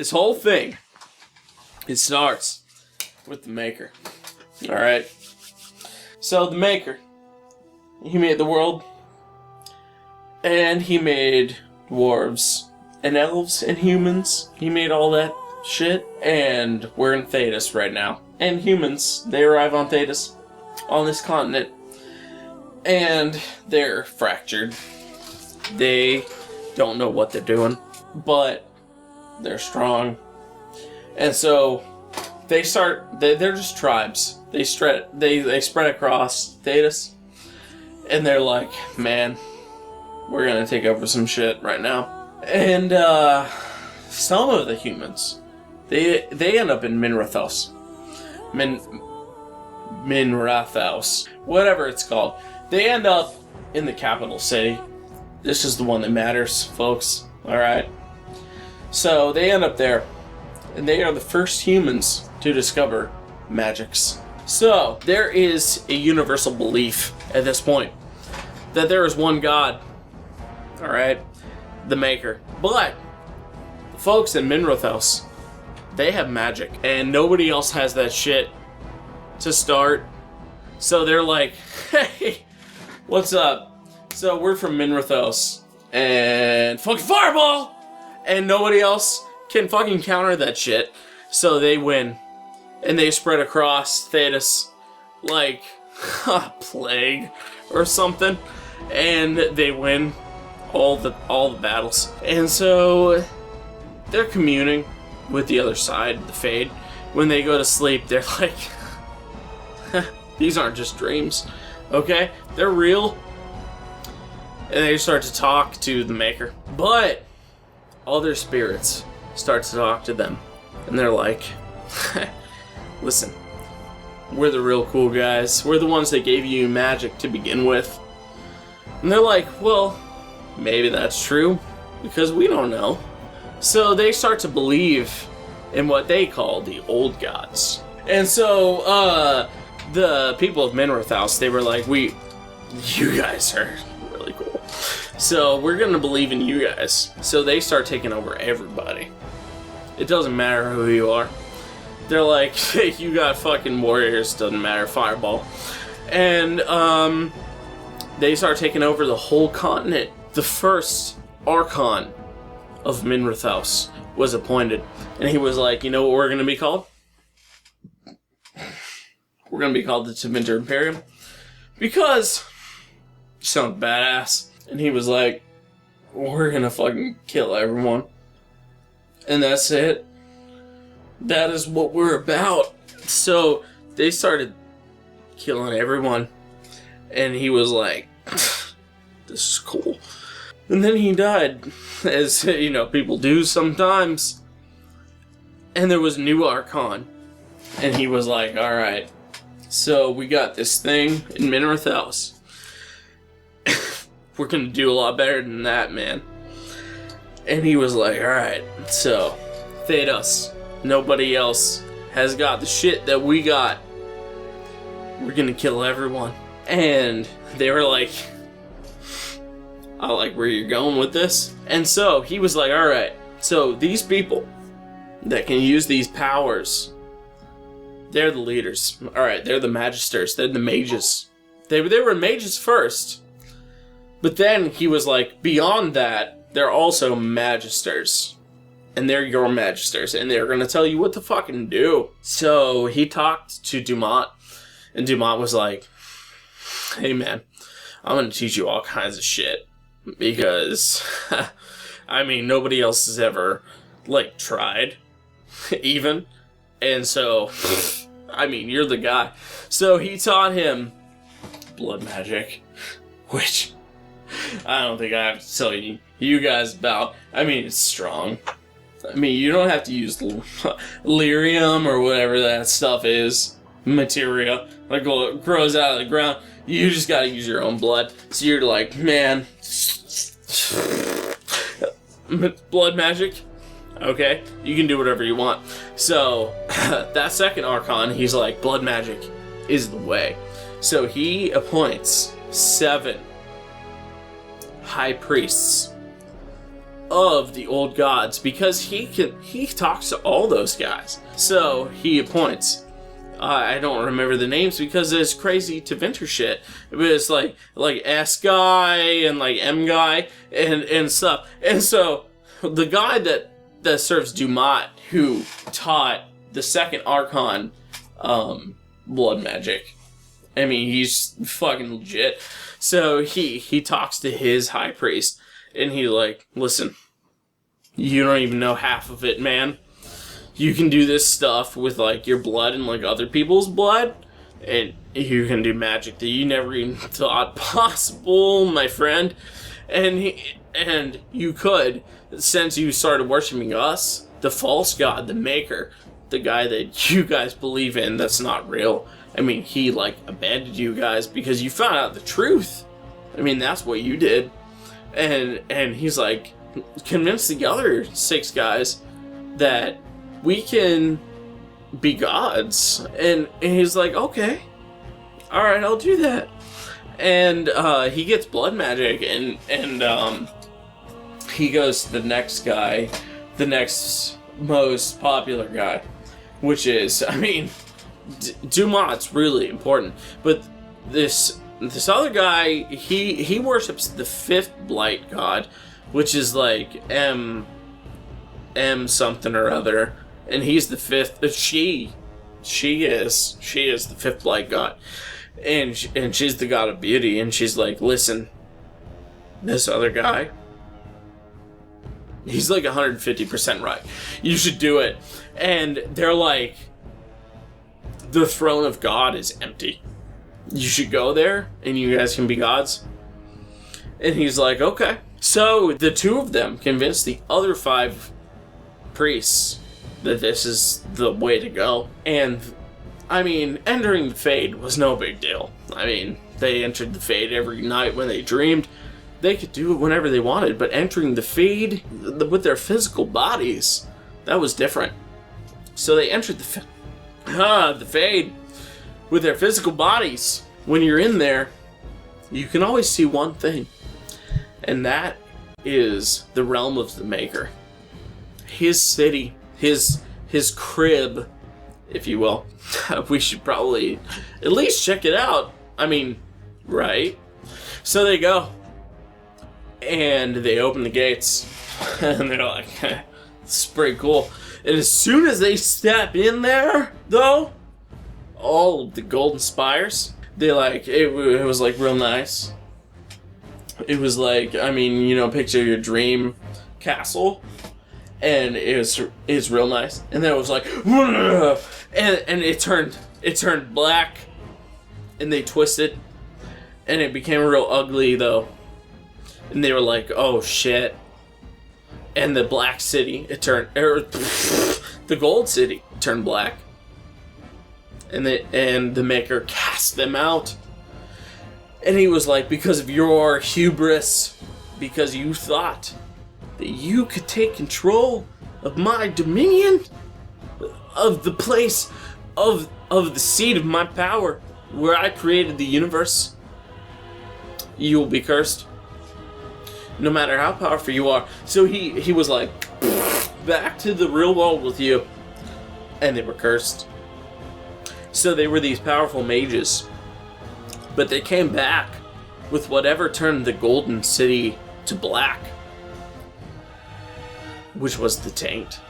this whole thing, it starts with the Maker. Alright? So, the Maker, he made the world, and he made dwarves, and elves, and humans. He made all that shit, and we're in Thetis right now. And humans, they arrive on Thetis, on this continent, and they're fractured. They don't know what they're doing, but they're strong. And so they're just tribes. They spread across Thetis, and they're like, man, we're gonna take over some shit right now. And some of the humans, they end up in Minrathos. Minrathos, whatever it's called. They end up in the capital city. This is the one that matters, folks. Alright? So, they end up there. And they are the first humans to discover magics. So, there is a universal belief at this point that there is one God. Alright? The Maker. But, the folks in Minrathos, they have magic. And nobody else has that shit to start. So, they're like, hey, what's up? So we're from Minrathos, and fucking fireball! And nobody else can fucking counter that shit. So they win. And they spread across Thetis like a plague or something. And they win all the battles. And so they're communing with the other side, the Fade. When they go to sleep, they're like, these aren't just dreams, okay? They're real. And they start to talk to the Maker. But all their spirits start to talk to them. And they're like, listen, we're the real cool guys. We're the ones that gave you magic to begin with. And they're like, well, maybe that's true, because we don't know. So they start to believe in what they call the old gods. And so the people of Minrathos, they were like, you guys are really cool. So we're gonna believe in you guys. So they start taking over everybody. It doesn't matter who you are. They're like, hey, you got fucking warriors, doesn't matter, fireball. And they start taking over the whole continent. The first Archon of Minrathos was appointed. And he was like, you know what we're gonna be called? We're gonna be called the Tevinter Imperium. Because you sound badass. And he was like, we're gonna fucking kill everyone. And that's it. That is what we're about. So they started killing everyone. And he was like, this is cool. And then he died, as you know, people do sometimes. And there was a new Archon. And he was like, alright, so we got this thing in Minrathos. We're gonna do a lot better than that, man. And he was like, alright, so Thetis, nobody else has got the shit that we got. We're gonna kill everyone. And they were like, I like where you're going with this. And so he was like, alright, so these people that can use these powers, they're the leaders. Alright, they're the magisters, they're the mages. They were mages first. But then he was like, beyond that, they're also magisters. And they're your magisters, and they're gonna tell you what to fucking do. So he talked to Dumont, and Dumont was like, hey man, I'm gonna teach you all kinds of shit. Because, I mean, nobody else has ever, like, tried, even. And so, I mean, you're the guy. So he taught him blood magic, which I don't think I have to tell you guys about. I mean, it's strong. I mean, you don't have to use lyrium or whatever that stuff is. Materia that grows out of the ground. You just gotta use your own blood. So you're like, man, blood magic? Okay, you can do whatever you want. So, that second Archon, he's like, blood magic is the way. So he appoints 7 high priests of the old gods, because he talks to all those guys. So he appoints, I don't remember the names because it's crazy to venture shit, but it's like S guy and like M guy and stuff. And so the guy that serves Dumat, who taught the second Archon blood magic, I mean, he's fucking legit. So he talks to his high priest, and he's like, listen, you don't even know half of it, man. You can do this stuff with, like, your blood and, like, other people's blood, and you can do magic that you never even thought possible, my friend. And you could, since you started worshiping us, the false god, the maker, the guy that you guys believe in that's not real. I mean, he, like, abandoned you guys because you found out the truth. I mean, that's what you did. And he's like, convince the other 6 guys that we can be gods. And he's like, okay, all right, I'll do that. And he gets blood magic, and he goes to the next guy, the next most popular guy, which is, I mean, Dumat's really important, but this other guy, he worships the 5th blight god, which is like M something or other, and he's the 5th. She is the 5th blight god, and she's the god of beauty. And she's like, listen, this other guy, he's like 150% right. You should do it. And they're like, the throne of God is empty. You should go there, and you guys can be gods. And he's like, okay. So the 2 of them convinced the other 5 priests that this is the way to go. And, I mean, entering the Fade was no big deal. I mean, they entered the Fade every night when they dreamed. They could do it whenever they wanted, but entering the Fade with their physical bodies, that was different. So they entered the Fade with their physical bodies. When you're in there, you can always see one thing, and that is the realm of the Maker. His city, his crib, if you will. We should probably at least check it out. I mean, right? So they go, and they open the gates, and they're like, this is pretty cool. And as soon as they step in there, though, all of the golden spires, they like, it was like real nice. It was like, I mean, you know, picture your dream castle, and it's real nice. And then it was like, and it turned black, and they twisted, and it became real ugly though. And they were like, oh shit. And the black city, the gold city turned black. And the Maker cast them out. And he was like, because of your hubris, because you thought that you could take control of my dominion, of the place, of the seat of my power, where I created the universe, you will be cursed. No matter how powerful you are. So he was like, back to the real world with you. And they were cursed. So they were these powerful mages. But they came back with whatever turned the golden city to black. Which was the taint.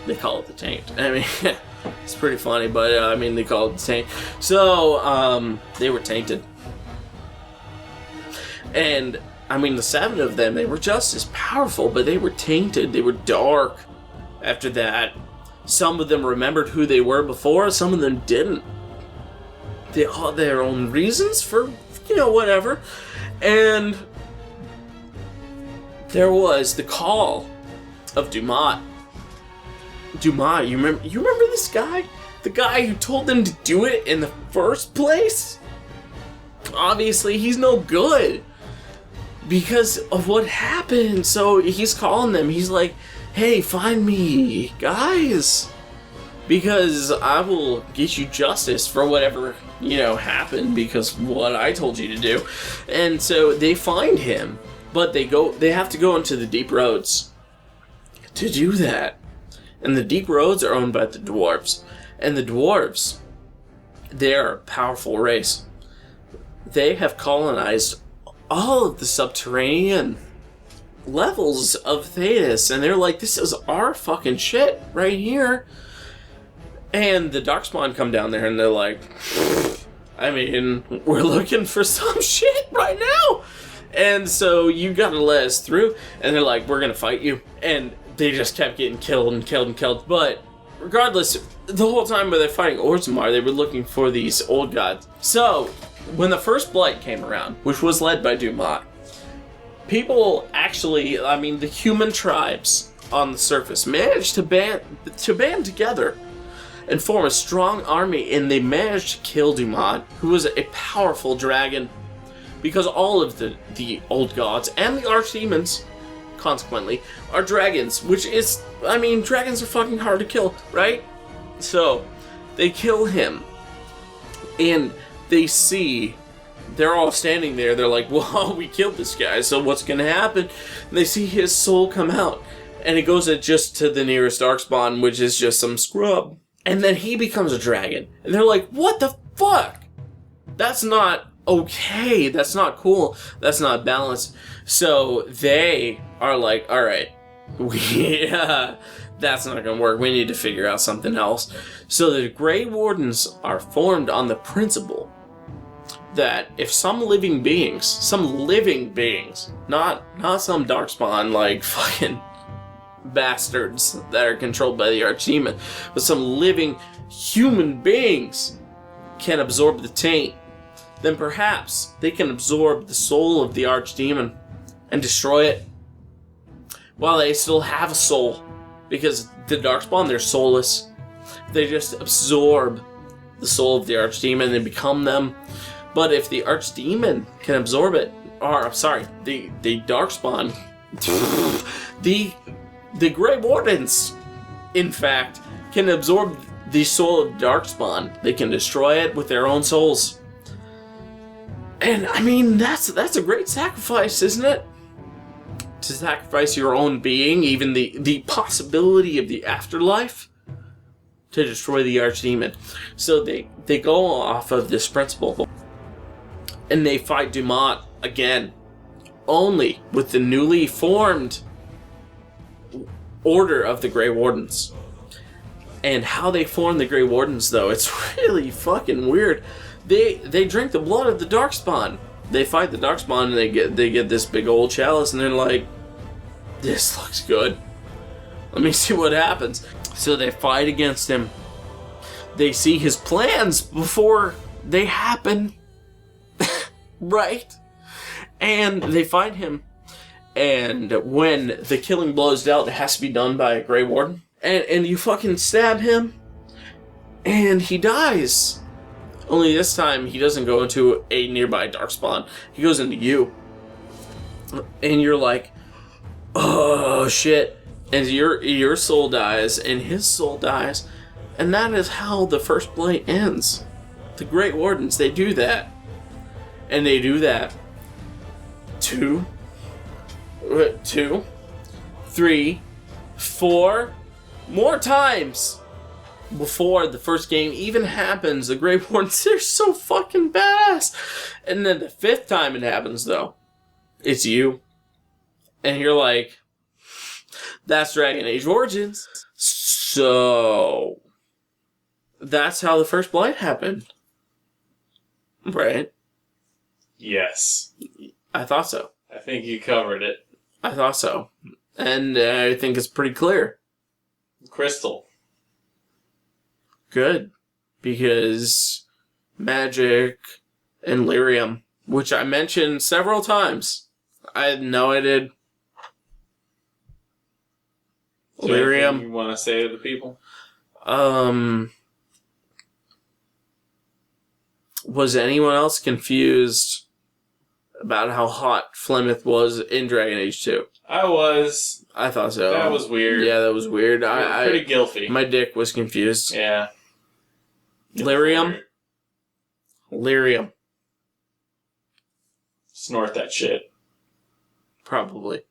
They call it the taint. I mean, it's pretty funny, but I mean, they call it the taint. So, they were tainted. And, I mean, the 7 of them, they were just as powerful, but they were tainted. They were dark. After that, some of them remembered who they were before, some of them didn't. They all had their own reasons for, you know, whatever. And there was the call of Dumat. Dumat, you remember this guy? The guy who told them to do it in the first place? Obviously, he's no good because of what happened. So he's calling them. He's like, hey, find me, guys, because I will get you justice for whatever, you know, happened because what I told you to do. And so they find him, but they have to go into the deep roads to do that. And the deep roads are owned by the dwarves. And the dwarves, they're a powerful race. They have colonized all of the subterranean levels of Thetis, and they're like, this is our fucking shit right here. And the Darkspawn come down there and they're like, I mean, we're looking for some shit right now. And so you gotta let us through. And they're like, we're gonna fight you. And they just kept getting killed and killed and killed. But regardless, the whole time where they're fighting Orzammar, they were looking for these old gods. So when the first Blight came around, which was led by Dumat, people actually, I mean, the human tribes on the surface managed to band together and form a strong army, and they managed to kill Dumat, who was a powerful dragon, because all of the old gods and the archdemons, consequently, are dragons, which is, I mean, dragons are fucking hard to kill, right? So, they kill him, and they see, they're all standing there, they're like, well, we killed this guy, so what's gonna happen? And they see his soul come out, and it goes just to the nearest Darkspawn, which is just some scrub. And then he becomes a dragon. And they're like, what the fuck? That's not okay. That's not cool. That's not balanced. So they are like, alright, that's not gonna work. We need to figure out something else. So the Grey Wardens are formed on the principle that if some living beings, not some Darkspawn like fucking bastards that are controlled by the Archdemon, but some living human beings can absorb the taint, then perhaps they can absorb the soul of the Archdemon and destroy it while they still have a soul. Because the Darkspawn, they're soulless. They just absorb the soul of the Archdemon and become them. But if the Archdemon can absorb it, or, sorry, the Darkspawn, the Grey Wardens, in fact, can absorb the soul of Darkspawn. They can destroy it with their own souls. And, I mean, that's a great sacrifice, isn't it? To sacrifice your own being, even the possibility of the afterlife, to destroy the Archdemon. So they go off of this principle, and they fight Dumat again, only with the newly formed Order of the Grey Wardens. And how they form the Grey Wardens, though, it's really fucking weird. They drink the blood of the Darkspawn. They fight the Darkspawn, and they get this big old chalice, and they're like, this looks good. Let me see what happens. So they fight against him. They see his plans before they happen. Right? And they fight him. And when the killing blow is dealt, it has to be done by a Grey Warden. And you fucking stab him, and he dies. Only this time, he doesn't go into a nearby Darkspawn. He goes into you. And you're like, oh shit. And your soul dies, and his soul dies. And that is how the first Blight ends. The Great Wardens, they do that. And they do that 2, 3, 4 more times before the first game even happens. The Grey Wardens, they're so fucking badass. And then the 5th time it happens, though, it's you. And you're like, that's Dragon Age Origins. So that's how the first Blight happened. Right? Yes. I thought so. I think you covered it. I thought so. And I think it's pretty clear. Crystal. Good. Because magic and lyrium, which I mentioned several times. I know I did. Lyrium. You want to say to the people? Was anyone else confused about how hot Flemeth was in Dragon Age 2? I was. I thought so. That was weird. Yeah, that was weird. Pretty guilty. My dick was confused. Yeah. Lyrium? Lyrium. Snort that shit. Probably.